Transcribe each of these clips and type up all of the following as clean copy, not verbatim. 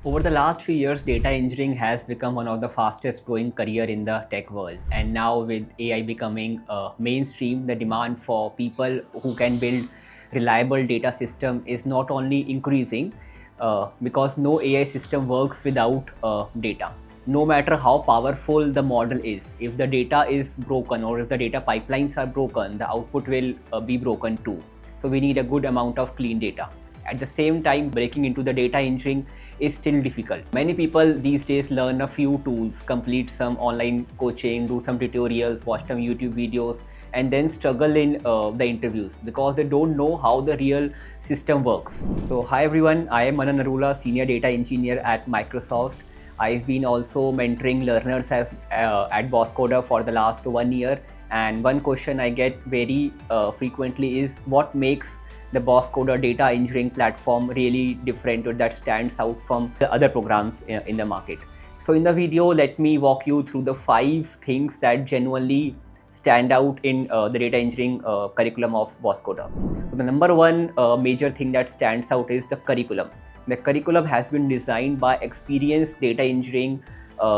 Over the last few years, data engineering has become one of the fastest growing career in the tech world. And now with AI becoming mainstream, the demand for people who can build reliable data system is not only increasing because no AI system works without data. No matter how powerful the model is, if the data is broken or if the data pipelines are broken, the output will be broken too. So we need a good amount of clean data. At the same time, breaking into the data engineering is still difficult. Many people these days learn a few tools, complete some online coaching, do some tutorials, watch some YouTube videos, and then struggle in the interviews because they don't know how the real system works. So hi everyone, I am Manan Narula, Senior Data Engineer at Microsoft. I've been also mentoring learners at Bosscoder for the last 1 year, and one question I get very frequently is what makes the Bosscoder data engineering platform really different or that stands out from the other programs in the market. So in the video, let me walk you through the 5 things that genuinely stand out in the data engineering curriculum of Bosscoder. So the number one major thing that stands out is the curriculum. The curriculum has been designed by experienced data engineering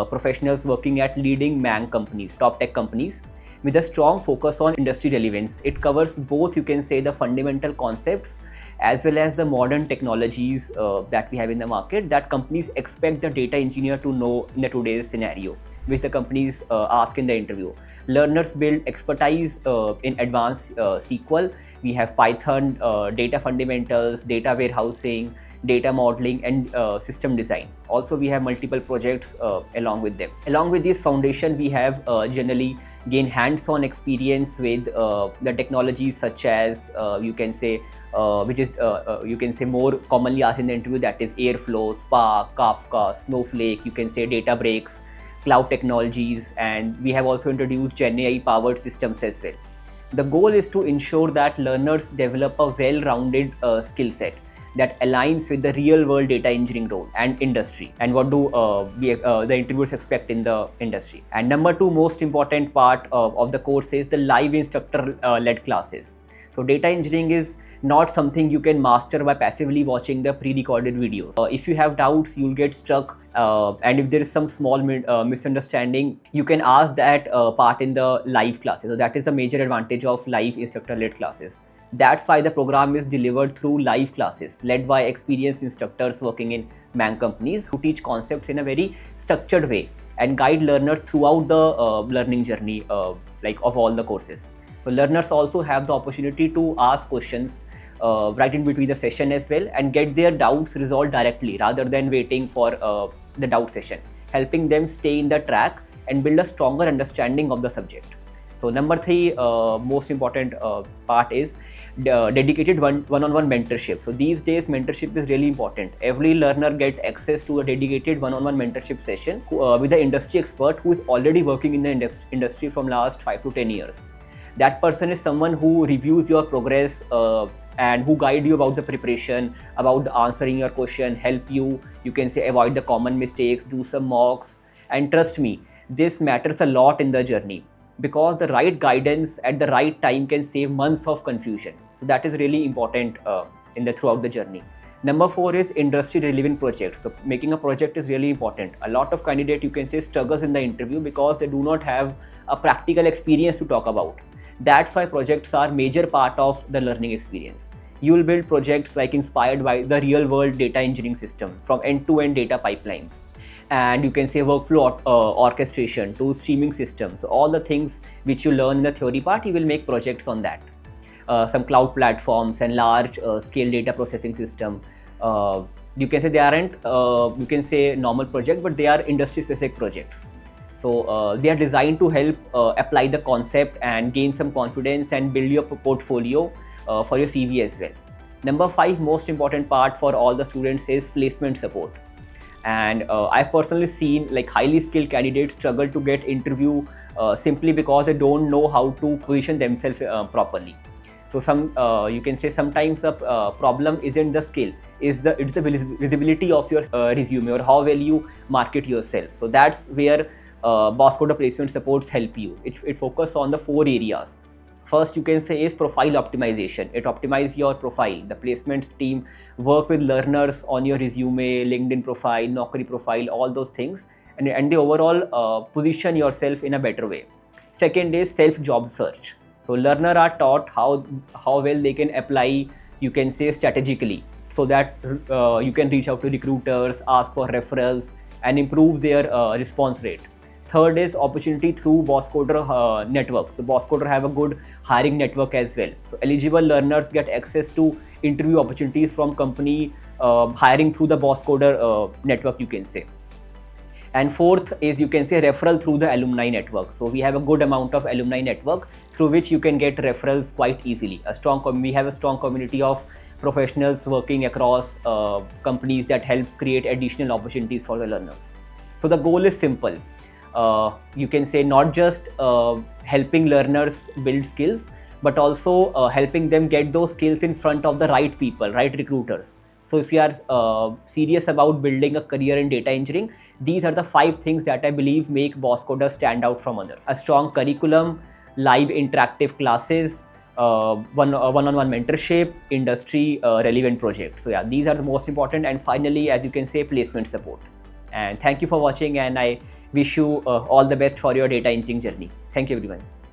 professionals working at leading MANG companies, top tech companies, with a strong focus on industry relevance. It covers both, you can say, the fundamental concepts as well as the modern technologies that we have in the market that companies expect the data engineer to know in the today's scenario, which the companies ask in the interview. Learners build expertise in advanced SQL. We have Python, data fundamentals, data warehousing, data modeling, and system design. Also, we have multiple projects along with them. Along with this foundation, we have generally gain hands-on experience with the technologies such as you can say which is you can say more commonly asked in the interview, that is Airflow, Spark, Kafka, Snowflake, you can say Databricks, cloud technologies, and we have also introduced GenAI powered systems as well. The goal is to ensure that learners develop a well-rounded skill set that aligns with the real world data engineering role and industry, and what do the interviewers expect in the industry. And number 2 most important part of the course is the live instructor-led classes. So data engineering is not something you can master by passively watching the pre-recorded videos. If you have doubts, you'll get stuck, and if there is some small misunderstanding, you can ask that part in the live classes. So that is the major advantage of live instructor-led classes. That's why the program is delivered through live classes led by experienced instructors working in MANG companies who teach concepts in a very structured way and guide learners throughout the learning journey like of all the courses. So learners also have the opportunity to ask questions right in between the session as well and get their doubts resolved directly rather than waiting for the doubt session, helping them stay in the track and build a stronger understanding of the subject. So number 3 most important part is dedicated one-on-one mentorship. So these days mentorship is really important. Every learner gets access to a dedicated one-on-one mentorship session with an industry expert who is already working in the industry from last 5 to 10 years. That person is someone who reviews your progress and who guide you about the preparation, about the answering your question, help you can say avoid the common mistakes, do some mocks. And trust me, this matters a lot in the journey, because the right guidance at the right time can save months of confusion. So that is really important throughout the journey. Number 4 is industry relevant projects. So making a project is really important. A lot of candidate, you can say, struggles in the interview because they do not have a practical experience to talk about. That's why projects are major part of the learning experience. You will build projects like inspired by the real world data engineering system, from end-to-end data pipelines, and you can say workflow orchestration to streaming systems. All the things which you learn in the theory part, you will make projects on that. Some cloud platforms and large scale data processing system. You can say they aren't you can say normal project, but they are industry specific projects. So they are designed to help apply the concept and gain some confidence and build your portfolio for your CV as well. Number 5 most important part for all the students is placement support. And I've personally seen like highly skilled candidates struggle to get interview simply because they don't know how to position themselves properly. So you can say sometimes the problem isn't the skill, it's the visibility of your resume or how well you market yourself. So that's where Bosscoder placement supports help you. It focuses on the 4 areas. First, you can say is profile optimization. It optimizes your profile. The placements team work with learners on your resume, LinkedIn profile, Naukri profile, all those things, and they overall position yourself in a better way. Second is self job search. So learner are taught how well they can apply, you can say, strategically, so that you can reach out to recruiters, ask for referrals, and improve their response rate. Third is opportunity through Bosscoder network. So Bosscoder have a good hiring network as well. So eligible learners get access to interview opportunities from company hiring through the Bosscoder network, you can say. And fourth is, you can say, referral through the alumni network. So we have a good amount of alumni network through which you can get referrals quite easily. We have a strong community of professionals working across companies that helps create additional opportunities for the learners. So the goal is simple. You can say not just helping learners build skills, but also helping them get those skills in front of the right people, right recruiters. So if you are serious about building a career in data engineering, these are the 5 things that I believe make Bosscoder stand out from others. A strong curriculum, live interactive classes, one-on-one mentorship, industry relevant projects. So yeah, these are the most important. And finally, as you can say, placement support. And thank you for watching, and I wish you all the best for your data engineering journey. Thank you, everyone.